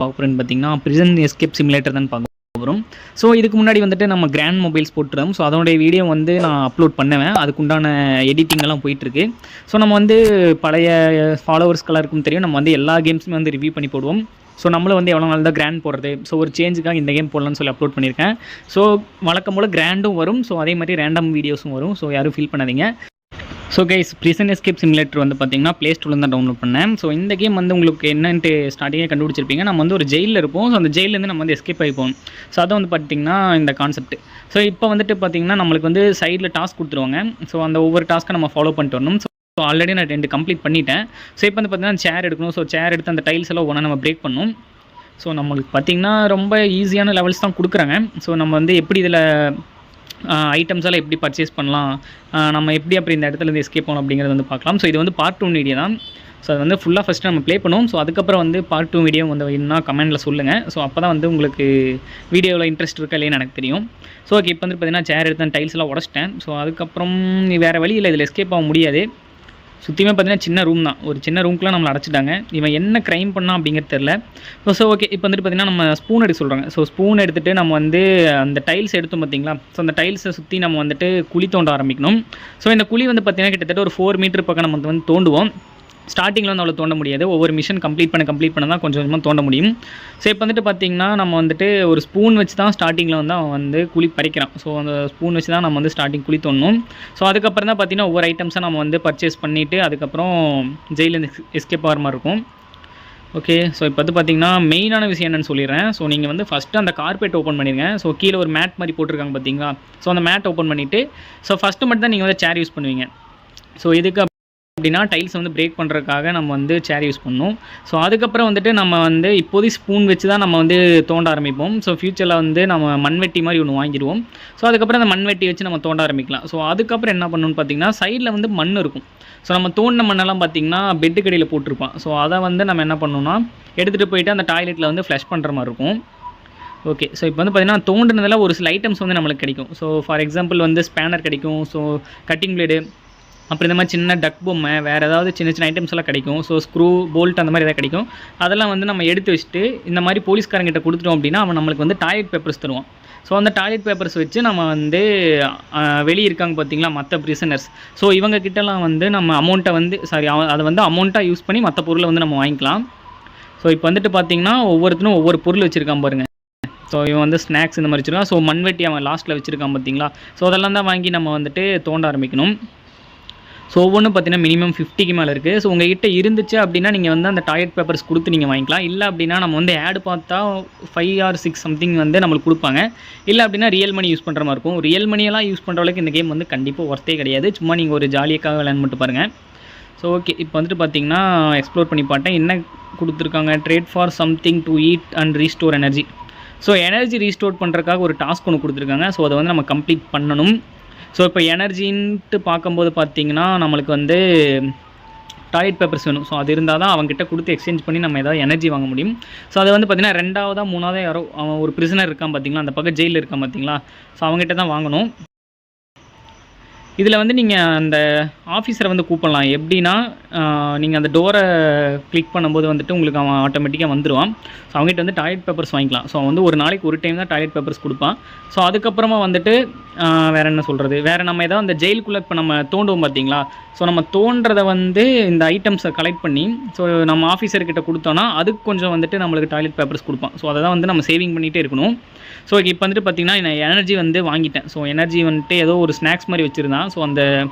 பார்க்க போகிறேன்னு பார்த்தீங்கன்னா பிரிசன் எஸ்கேப் சிமுலேட்டர் தான் பார்க்க போகிறோம். ஸோ இதுக்கு முன்னாடி வந்துட்டு நம்ம கிராண்ட் மொபைல்ஸ் போட்டுறோம். ஸோ அதனுடைய வீடியோ வந்து நான் அப்லோட் பண்ணுவேன். அதுக்குண்டான எடிட்டிங்கெல்லாம் போயிட்டுருக்கு. ஸோ நம்ம வந்து பழைய ஃபாலோவர்ஸ்க்கெல்லாம் இருக்கும் தெரியும், நம்ம வந்து எல்லா கேம்ஸுமே வந்து ரிவ்யூ பண்ணி போடுவோம். ஸோ நம்மளும் வந்து எவ்வளோ நாள் தான் கிராண்ட் போடுறது, ஸோ ஒரு சேஞ்சுக்காக இந்த கேம் போடலான்னு சொல்லி அப்லோட் பண்ணியிருக்கேன். ஸோ வழக்கம் போல் கிராண்டும் வரும், ஸோ அதே மாதிரி ரேண்டம் வீடியோஸும் வரும். ஸோ யாரும் ஃபீல் பண்ணாதீங்க. So guys, prison escape simulator வந்து பார்த்தீங்கன்னா ப்ளே ஸ்டோரில் தான் டவுன்லோட் பண்ணேன். ஸோ இந்த கேம் வந்து உங்களுக்கு என்னன்ட்டு ஸ்டார்டிங்கே கண்டுபிடிச்சிருப்பீங்க. நம்ம வந்து ஒரு ஜெயிலில் இருப்போம். ஸோ அந்த ஜெயிலேருந்து நம்ம வந்து எஸ்கேப் ஆகிப்போம். ஸோ அதை வந்து பார்த்திங்கன்னா இந்த கான்செப்ட். ஸோ இப்போ வந்துட்டு பார்த்திங்கன்னா நம்மளுக்கு வந்து சைடில் டாஸ்க் கொடுத்துருவாங்க. ஸோ அந்த ஒவ்வொரு டாஸ்க்கை நம்ம ஃபாலோ பண்ணிட்டு வரணும். ஸோ ஆல்ரெடி நான் 2 கம்ப்ளீட் பண்ணிட்டேன். ஸோ இப்போ வந்து பார்த்திங்கன்னா சேர் எடுக்கணும். ஸோ சேர் எடுத்து அந்த டைல்ஸ் எல்லாம் ஒன்றா நம்ம பிரேக் பண்ணணும். ஸோ நம்மளுக்கு பார்த்திங்கன்னா ரொம்ப ஈஸியான லெவல்ஸ் தான் கொடுக்குறாங்க. ஸோ நம்ம வந்து எப்படி இதில் ஐட்டம்ஸ் எல்லாம் எப்படி பர்ச்சேஸ் பண்ணலாம், நம்ம எப்படி அப்படி இந்த இடத்துலேருந்து எஸ்கேப் பண்ணலாம் அப்படிங்கிறது வந்து பார்க்கலாம். ஸோ இது வந்து பார்ட் 1 வீடியோ தான். ஸோ அது வந்து ஃபுல்லாக ஃபஸ்ட்டு நம்ம ப்ளே பண்ணுவோம். ஸோ அதுக்கப்புறம் வந்து பார்ட் 2 வீடியோ வந்து இன்னும் கமெண்ட்டில் சொல்லுங்கள். ஸோ அப்போ தான் வந்து உங்களுக்கு வீடியோவில் இன்ட்ரெஸ்ட் இருக்கா இல்லைன்னு எனக்கு தெரியும். ஸோ ஓகே, இப்போ வந்து பார்த்திங்கன்னா சேர் எடுத்து டைல்ஸ் எல்லாம் உடச்சிட்டேன். ஸோ அதுக்கப்புறம் வேறு வழி இல்லை, இதில் எஸ்கேப் ஆக முடியாது. சுற்றியுமே பார்த்தீங்கன்னா சின்ன ரூம் தான். ஒரு சின்ன ரூம்க்குலாம் நம்மளை அடைச்சிட்டாங்க. இவன் என்ன க்ரைம் பண்ணால் அப்படிங்கிறது தெரில. ஸோ ஓகே, இப்போ வந்துட்டு பார்த்திங்கன்னா நம்ம ஸ்பூன் எடுக்க சொல்கிறாங்க. ஸோ ஸ்பூன் எடுத்துகிட்டு நம்ம வந்து அந்த டைல்ஸ் எடுத்தோம் பார்த்திங்களா. ஸோ அந்த டைல்ஸை சுற்றி நம்ம வந்துட்டு குழி தோண்ட ஆரம்பிக்கணும். ஸோ இந்த குழி வந்து பார்த்திங்கன்னா கிட்டத்தட்ட ஒரு 4 மீட்டர் பக்கம் நம்ம வந்து தோண்டுவோம். ஸ்டார்டிங்கில் வந்து அவ்வளோ தோண்ட முடியாது. ஒவ்வொரு மிஷன் கம்ப்ளீட் பண்ண தான் கொஞ்சம் கொஞ்சமாக தோண்ட முடியும். ஸோ இப்போ வந்துட்டு பார்த்திங்கன்னா நம்ம வந்துட்டு ஒரு ஸ்பூன் வச்சு தான் ஸ்டார்டிங்கில் வந்து அவன் வந்து குழி பறிக்கிறான். ஸோ அந்த ஸ்பூன் வச்சு தான் நம்ம வந்து ஸ்டார்டிங் குழி தோண்டணும். ஸோ அதுக்கப்புறம் தான் பார்த்திங்கன்னா ஒவ்வொரு ஐட்டம்ஸாக நம்ம வந்து பர்ச்சேஸ் பண்ணிவிட்டு அதுக்கப்புறம் ஜெயிலேருந்து எஸ்கேப் ஆகிற மாதிரி இருக்கும். ஓகே, ஸோ இப்போ வந்து பார்த்திங்கன்னா மெயினான விஷயம் என்னென்னு சொல்லிடுறேன். ஸோ நீங்கள் வந்து ஃபஸ்ட்டு அந்த கார்பெட் ஓப்பன் பண்ணிடுங்க. ஸோ கீழே ஒரு மேட் மாதிரி போட்டிருக்காங்க பார்த்திங்களா. ஸோ அந்த மேட் ஓப்பன் பண்ணிவிட்டு ஸோ ஃபஸ்ட்டு மட்டும் தான் நீங்கள் வந்து சேர் யூஸ் பண்ணுவீங்க. ஸோ இதுக்கு அப்படின்னா டைல்ஸ் வந்து பிரேக் பண்ணுறதுக்காக நம்ம வந்து சேர் யூஸ் பண்ணணும். ஸோ அதுக்கப்புறம் வந்துட்டு நம்ம வந்து இப்போதைக்கு ஸ்பூன் வச்சு தான் நம்ம வந்து தோண்ட ஆரம்பிப்போம். ஸோ ஃப்யூச்சரில் வந்து நம்ம மண்வெட்டி மாதிரி ஒன்று வாங்கிடுவோம். ஸோ அதுக்கப்புறம் அந்த மண்வெட்டி வச்சு நம்ம தோண்ட ஆரம்பிக்கலாம். ஸோ அதுக்கப்புறம் என்ன பண்ணணும்னு பார்த்திங்கன்னா சைடில் வந்து மண் இருக்கும். ஸோ நம்ம தோண்டின மண்ணெல்லாம் பார்த்திங்கன்னா பெட்டு கடியில் போட்டிருப்பான். ஸோ அதை வந்து நம்ம என்ன பண்ணணும்னா எடுத்துகிட்டு போயிட்டு அந்த டாய்லெட்டில் வந்து ஃப்ளஷ் பண்ணுற மாதிரி இருக்கும். ஓகே, ஸோ இப்போ வந்து பார்த்திங்கன்னா தோண்டினதில் ஒரு சில ஐட்டம்ஸ் வந்து நம்மளுக்கு கிடைக்கும். ஸோ ஃபார் எக்ஸாம்பிள் வந்து ஸ்பேனர் கிடைக்கும். ஸோ கட்டிங் பிளேடு, அப்புறம் இந்த மாதிரி சின்ன டக் பொம்மை, வேறு ஏதாவது சின்ன சின்ன ஐட்டம்ஸ் எல்லாம் கிடைக்கும். ஸோ ஸ்க்ரூ, போல்ட் அந்த மாதிரி எதாவது கிடைக்கும். அதெல்லாம் வந்து நம்ம எடுத்து வச்சுட்டு இந்த மாதிரி போலீஸ்காரங்கிட்ட கொடுத்துட்டோம் அப்படின்னா அவன் நம்மளுக்கு வந்து டாய்லெட் பேப்பர்ஸ் தருவான். ஸோ அந்த டாய்லெட் பேப்பர்ஸ் வச்சு நம்ம வந்து வெளியே இருக்காங்க பார்த்திங்களா மற்ற பிரிசனர்ஸ். ஸோ இவங்க கிட்டலாம் வந்து நம்ம அமௌண்ட்டை வந்து அதை வந்து அமௌண்ட்டாக யூஸ் பண்ணி மற்ற பொருளை வந்து நம்ம வாங்கிக்கலாம். ஸோ இப்போ வந்துட்டு பார்த்திங்கன்னா ஒவ்வொருத்தரும் ஒவ்வொரு பொருள் வச்சுருக்கான் பாருங்கள். ஸோ இவன் வந்து ஸ்நாக்ஸ் இந்த மாதிரி வச்சுருக்கான். ஸோ மண்வெட்டி அவன் லாஸ்ட்டில் வச்சுருக்கான் பார்த்திங்களா. ஸோ அதெல்லாம் தான் வாங்கி நம்ம வந்துட்டு தோண்ட ஆரம்பிக்கணும். ஸோ ஒவ்வொன்றும் பார்த்திங்கன்னா மினிமம் 50க்கு மேலே இருக்குது. ஸோ உங்கள்கிட்ட இருந்துச்சு அப்படின்னா நீங்கள் வந்து அந்த டாய்லெட் பேப்பர்ஸ் கொடுத்து நீங்கள் வாங்கிக்கலாம். இல்லை அப்படின்னா நம்ம வந்து ஆடு பார்த்தா 5 or 6 சம்திங் வந்து நம்மளுக்கு கொடுப்பாங்க. இல்லை அப்படின்னா ரியல் மணி யூஸ் பண்ணுற மாதிரி இருக்கும். ரியல் மணியெல்லாம் யூஸ் பண்ணுற அளவுக்கு இந்த கேம் வந்து கண்டிப்பாக ஒர்த்தே கிடையாது. சும்மா நீங்கள் ஒரு ஜாலியாக விளையாண்டு மட்டும் பாருங்கள். ஸோ ஓகே, இப்போ வந்துட்டு பார்த்திங்கன்னா எக்ஸ்ப்ளோர் பண்ணி பார்த்தேன். என்ன கொடுத்துருக்காங்க, trade for something to eat and restore energy. So energy restore பண்ணுறதுக்காக ஒரு டாஸ்க் ஒன்று கொடுத்துருக்காங்க. ஸோ அதை வந்து நம்ம கம்ப்ளீட் பண்ணணும். ஸோ இப்போ எனர்ஜின்ட்டு பார்க்கும்போது பார்த்திங்கன்னா நம்மளுக்கு வந்து டாய்லெட் பேப்பர்ஸ் வேணும். ஸோ அது இருந்தால் தான் அவங்ககிட்ட கொடுத்து எக்ஸ்சேஞ்ச் பண்ணி நம்ம ஏதாவது எனர்ஜி வாங்க முடியும். ஸோ அது வந்து பார்த்திங்கன்னா 2ஆவதா 3ஆவதா யாரோ அவன் ஒரு பிரிசனர் இருக்கான் பார்த்திங்களா, அந்த பக்கம் ஜெயிலில் இருக்கான் பார்த்திங்களா. ஸோ அவங்ககிட்ட தான் வாங்கணும். இதில் வந்து நீங்கள் அந்த ஆஃபீஸரை வந்து கூப்பிடலாம். எப்படின்னா நீங்கள் அந்த டோரை கிளிக் பண்ணும்போது வந்துட்டு உங்களுக்கு அவன் ஆட்டோமேட்டிக்காக வந்துடுவான். ஸோ அவங்ககிட்ட வந்து டாய்லெட் பேப்பர்ஸ் வாங்கிக்கலாம். ஸோ வந்து ஒரு நாளைக்கு ஒரு டைம் தான் டாய்லெட் பேப்பர்ஸ் கொடுப்பான். ஸோ அதுக்கப்புறமா வந்துட்டு வேறு என்ன சொல்கிறது, வேறு நம்ம ஏதாவது அந்த ஜெயிலுக்குள்ளே இப்போ நம்ம தோண்டுவோம் பார்த்திங்களா. ஸோ நம்ம தோன்றதை வந்து இந்த ஐட்டம்ஸை கலெக்ட் பண்ணி ஸோ நம்ம ஆஃபீஸர்கிட்ட கொடுத்தோன்னா அதுக்கு கொஞ்சம் வந்துட்டு நம்மளுக்கு டாய்லெட் பேப்பர்ஸ் கொடுப்பான். ஸோ அதை தான் வந்து நம்ம சேவிங் பண்ணிகிட்டே இருக்கணும். ஸோ இப்போ வந்துட்டு பார்த்திங்கன்னா நான் எனர்ஜி வந்து வாங்கிட்டேன். ஸோ எனர்ஜி வந்துட்டு ஏதோ ஒரு ஸ்நாக்ஸ் மாதிரி வச்சுருந்தான். ஸோ அந்த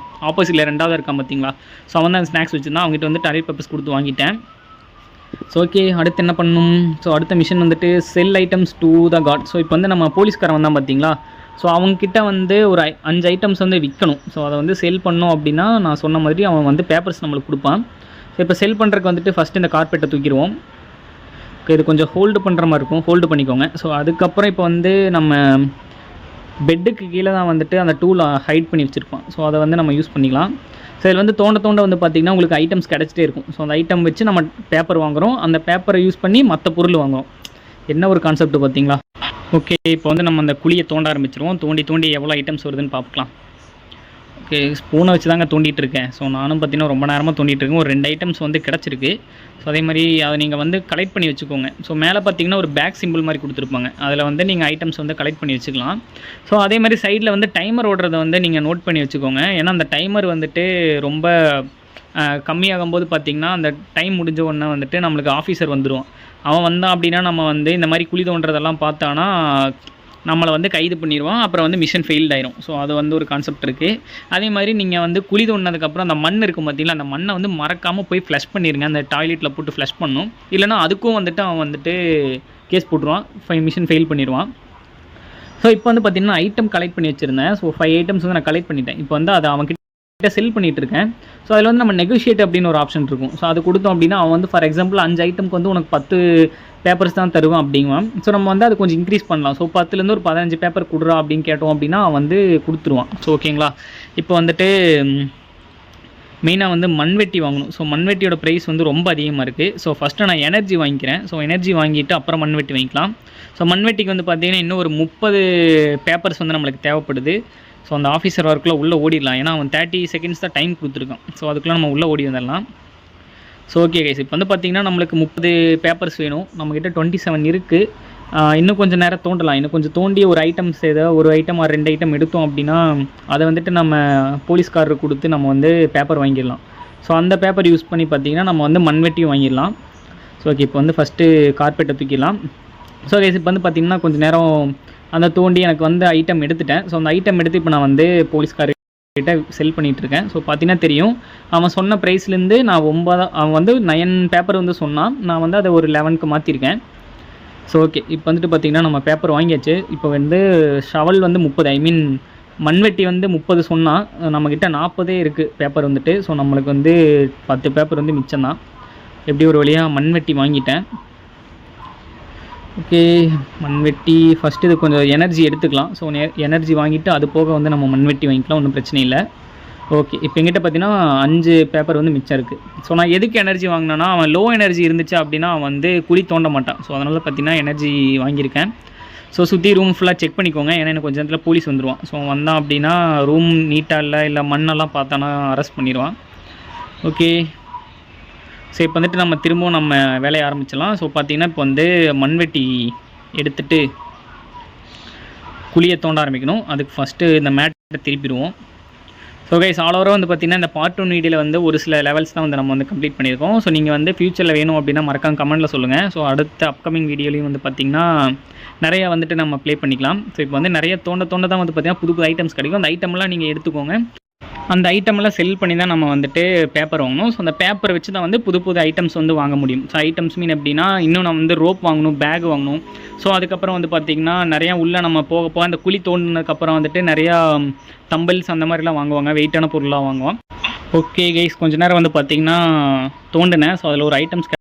ஆப்போசிட்டில் 2ஆவது இருக்கான் பார்த்திங்களா. ஸோ அவன் தான் ஸ்நாக்ஸ் வச்சுருந்தான். அவங்ககிட்ட வந்து டாய்லெட் பேப்பர்ஸ் கொடுத்து வாங்கிட்டேன். ஸோ ஓகே, அடுத்து என்ன பண்ணணும். ஸோ அடுத்த மிஷன் வந்துட்டு sell items to the god. So இப்போ வந்து நம்ம போலீஸ்காரன் வந்தான் பார்த்திங்களா. ஸோ அவங்கக்கிட்ட வந்து ஒரு 5 ஐட்டம்ஸ் வந்து விற்கணும். ஸோ அதை வந்து செல் பண்ணோம் அப்படின்னா நான் சொன்ன மாதிரி அவன் வந்து பேப்பர்ஸ் நம்மளுக்கு கொடுப்பான். ஸோ இப்போ செல் பண்ணுறதுக்கு வந்துட்டு ஃபஸ்ட்டு இந்த கார்பெட்டை தூக்கிடுவோம். ஓகே, இது கொஞ்சம் ஹோல்டு பண்ணுற மாதிரி இருக்கும், ஹோல்டு பண்ணிக்கோங்க. ஸோ அதுக்கப்புறம் இப்போ வந்து நம்ம பெட்டுக்கு கீழே தான் வந்துட்டு அந்த டூலை ஹைட் பண்ணி வச்சுருப்போம். ஸோ அதை வந்து நம்ம யூஸ் பண்ணிக்கலாம். ஸோ இதில் வந்து தோண்ட வந்து பார்த்திங்கன்னா உங்களுக்கு ஐட்டம்ஸ் கிடச்சிட்டே இருக்கும். ஸோ அந்த ஐட்டம் வச்சு நம்ம பேப்பர் வாங்குகிறோம். அந்த பேப்பரை யூஸ் பண்ணி மற்ற பொருள் வாங்குகிறோம். என்ன ஒரு கான்செப்ட் பார்த்திங்களா. ஓகே, இப்போ வந்து நம்ம அந்த குழியை தோண்ட ஆரம்பிச்சிருவோம். தோண்டி எவ்வளோ ஐட்டம்ஸ் வருதுன்னு பார்க்கலாம். ஓகே, ஸ்பூனை வச்சு தாங்க தோண்டிகிட்டு இருக்கேன். ஸோ நானும் பார்த்திங்கன்னா ரொம்ப நேரமாக தோண்டிகிட்டு இருக்கேன். ஒரு 2 ஐட்டம்ஸ் வந்து கிடச்சிருக்கு. ஸோ அதே மாதிரி அதை நீங்கள் வந்து கலெக்ட் பண்ணி வச்சுக்கோங்க. ஸோ மேலே பார்த்தீங்கன்னா ஒரு பேக் சிம்பிள் மாதிரி கொடுத்துருப்பாங்க, அதில் வந்து நீங்கள் ஐட்டம்ஸ் வந்து கலெக்ட் பண்ணி வச்சுக்கலாம். ஸோ அதே மாதிரி சைடில் வந்து டைமர் ஓடுறதை வந்து நீங்கள் நோட் பண்ணி வச்சுக்கோங்க. ஏன்னா அந்த டைமர் வந்துட்டு ரொம்ப கம்மியாகும்போது பார்த்திங்கன்னா அந்த டைம் முடிஞ்ச உடனே வந்துட்டு நம்மளுக்கு ஆஃபீஸர் வந்துடுவான். அவன் வந்தான் அப்படின்னா நம்ம வந்து இந்த மாதிரி குழி தோன்றதெல்லாம் பார்த்தானா நம்மளை வந்து கைது பண்ணிடுவான். அப்புறம் வந்து மிஷன் ஃபெயில்ட் ஆயிரும். ஸோ அது வந்து ஒரு கான்செப்ட் இருக்குது. அதே மாதிரி நீங்கள் வந்து குழி தோண்டினதுக்கப்புறம் அந்த மண் இருக்கும் பார்த்தீங்களா, அந்த மண்ணை வந்து மறக்காமல் போய் ஃப்ளஷ் பண்ணிடுங்க. அந்த டாய்லெட்டில் போட்டு ஃப்ளஷ் பண்ணணும். இல்லைனா அதுக்கும் வந்துட்டு அவன் வந்துட்டு கேஸ் போட்டுருவான், மிஷன் ஃபெயில் பண்ணிடுவான். ஸோ இப்போ வந்து பார்த்திங்கன்னா ஐட்டம் கலெக்ட் பண்ணி வச்சுருந்தேன். ஸோ 5 ஐட்டம்ஸ் வந்து நான் கலெக்ட் பண்ணிட்டேன். இப்போ வந்து அதை அவன்கிட்ட செல் பண்ணிகிட்டு இருக்கேன். ஸோ அதில் வந்து நம்ம நெகோஷியேட் அப்படின்னு ஒரு ஆப்ஷன் இருக்கும். ஸோ அது கொடுத்தோம் அப்படின்னா அவன் வந்து ஃபார் எக்ஸாம்பிள் 5 ஐட்டம்க்கு வந்து உனக்கு 10 பேப்பர்ஸ் தான் தருவான் அப்படிங்குவான். ஸோ நம்ம வந்து அதை கொஞ்சம் இன்க்ரீஸ் பண்ணலாம். ஸோ 10லேருந்து ஒரு 15 பேப்பர் கொடுறா அப்படின்னு கேட்டோம் அப்படின்னா அவன் வந்து கொடுத்துருவான். ஸோ ஓகேங்களா. இப்போ வந்துட்டு மெயினாக வந்து மண்வெட்டி வாங்கணும். ஸோ மண்வெட்டியோட ப்ரைஸ் வந்து ரொம்ப அதிகமாக இருக்குது. ஸோ ஃபஸ்ட்டு நான் எனர்ஜி வாங்கிக்கிறேன். ஸோ எனர்ஜி வாங்கிட்டு அப்புறம் மண்வெட்டி வாங்கிக்கலாம். ஸோ மண்வெட்டிக்கு வந்து பார்த்திங்கன்னா இன்னும் ஒரு 30 பேப்பர்ஸ் வந்து நம்மளுக்கு தேவைப்படுது. ஸோ அந்த ஆஃபீஸர் ஒர்க்கில் உள்ளே ஓடிடலாம். ஏன்னா அவன் 30 செகண்ட்ஸ் தான் டைம் கொடுத்துருக்கான். ஸோ அதுக்குள்ளே நம்ம உள்ளே ஓடி வந்துடலாம். ஸோ ஓகே கைஸ், இப்போ வந்து பார்த்திங்கன்னா நம்மளுக்கு 30 பேப்பர்ஸ் வேணும். நம்மக்கிட்ட 27 இருக்குது. இன்னும் கொஞ்சம் நேரம் தோண்டலாம். இன்னும் கொஞ்சம் தோண்டி ஒரு ஐட்டம்ஸ் ஏதாவது ஒரு ஐட்டம் 2 ஐட்டம் எடுத்தோம் அப்படின்னா அதை வந்துட்டு நம்ம போலீஸ்காரருக்கு கொடுத்து நம்ம வந்து பேப்பர் வாங்கிடலாம். ஸோ அந்த பேப்பர் யூஸ் பண்ணி பார்த்திங்கன்னா நம்ம வந்து மண்வெட்டியும் வாங்கிடலாம். ஸோ ஓகே, இப்போ வந்து ஃபஸ்ட்டு கார்பெட்டை தூக்கிடலாம். ஸோ கைஸ் இப்போ வந்து பார்த்திங்கன்னா கொஞ்சம் நேரம் அந்த தோண்டி எனக்கு வந்து ஐட்டம் எடுத்துட்டேன். ஸோ அந்த ஐட்டம் எடுத்து இப்போ நான் வந்து போலீஸ்கார்கிட்ட செல் பண்ணிகிட்ருக்கேன். ஸோ பார்த்தீங்கன்னா தெரியும், அவன் சொன்ன ப்ரைஸ்லேருந்து நான் 9 அவன் வந்து 9 பேப்பர் வந்து சொன்னான். நான் வந்து அதை ஒரு 11க்கு மாற்றிருக்கேன். ஸோ ஓகே, இப்போ வந்துட்டு பார்த்திங்கன்னா நம்ம பேப்பர் வாங்கியாச்சு. இப்போ வந்து ஷவல் வந்து 30 மண்வெட்டி வந்து 30 சொன்னால் நம்மக்கிட்ட 40 இருக்குது பேப்பர் வந்துட்டு. ஸோ நம்மளுக்கு வந்து 10 பேப்பர் வந்து மிச்சம் தான். எப்படி ஒரு வழியாக மண்வெட்டி வாங்கிட்டேன். ஓகே, மண்வெட்டி ஃபஸ்ட்டு இது கொஞ்சம் எனர்ஜி எடுத்துக்கலாம். ஸோ எனர்ஜி வாங்கிட்டு அது போக வந்து நம்ம மண்வெட்டி வாங்கிக்கலாம், ஒன்றும் பிரச்சனை இல்லை. ஓகே, இப்போ எங்கிட்ட பார்த்தீங்கன்னா 5 பேப்பர் வந்து மிச்சம் இருக்குது. ஸோ நான் எதுக்கு எனர்ஜி வாங்கினேன்னா, அவன் லோ எனர்ஜி இருந்துச்சு அப்படின்னா அவன் வந்து குழி தோண்ட மாட்டான். ஸோ அதனால் பார்த்தீங்கன்னா எனர்ஜி வாங்கியிருக்கேன். ஸோ சுற்றி ரூம் ஃபுல்லாக செக் பண்ணிக்கோங்க. ஏன்னா எனக்கு கொஞ்சம் நேரத்தில் போலீஸ் வந்துடுவான். ஸோ வந்தான் அப்படின்னா ரூம் நீட்டாக இல்லை மண்ணெல்லாம் பார்த்தானா அரெஸ்ட் பண்ணிடுவான். ஓகே, ஸோ இப்போ வந்துட்டு நம்ம திரும்பவும் நம்ம வேலையை ஆரம்பிச்சிடலாம். ஸோ பார்த்திங்கன்னா இப்போ வந்து மண்வெட்டி எடுத்துகிட்டு குழியை தோண்ட ஆரம்பிக்கணும். அதுக்கு ஃபஸ்ட்டு இந்த மேட்டை திருப்பிடுவோம். ஸோ கைஸ், ஆல் ஓவராக வந்து பார்த்திங்கன்னா இந்த பார்ட் 1 வீடியோவில் வந்து ஒரு சில லெவல்ஸ் தான் வந்து நம்ம வந்து கம்ப்ளீட் பண்ணியிருக்கோம். ஸோ நீங்கள் வந்து ஃப்யூச்சரில் வேணும் அப்படின்னா மறக்காம கமெண்ட்டில் சொல்லுங்கள். ஸோ அடுத்த அப்கமிங் வீடியோலையும் வந்து பார்த்திங்கன்னா நிறையா வந்துட்டு நம்ம ப்ளே பண்ணிக்கலாம். ஸோ இப்போ வந்து நிறைய தோண்ட தான் வந்து பார்த்திங்கன்னா புது ஐட்டம்ஸ் கிடைக்கும். அந்த ஐட்டம்லாம் நீங்கள் எடுத்துக்கோங்க. அந்த ஐட்டமெல்லாம் செல் பண்ணி தான் நம்ம வந்துட்டு பேப்பர் வாங்கணும். ஸோ அந்த பேப்பரை வச்சு தான் வந்து புது ஐட்டம்ஸ் வந்து வாங்க முடியும். ஸோ ஐட்டம்ஸ் மீன் எப்படின்னா, இன்னும் நம்ம வந்து ரோப் வாங்கணும், பேக் வாங்கணும். ஸோ அதுக்கப்புறம் வந்து பார்த்திங்கன்னா நிறையா உள்ளே நம்ம போக அந்த குழி தோண்டினதுக்கப்புறம் வந்துட்டு நிறையா தம்பிள்ஸ் அந்த மாதிரிலாம் வாங்குவாங்க, வெயிட்டான பொருளாக வாங்குவோம். ஓகே கைஸ், கொஞ்சம் நேரம் வந்து பார்த்திங்கன்னா தோண்டினேன். ஸோ அதில் ஒரு ஐட்டம்ஸ்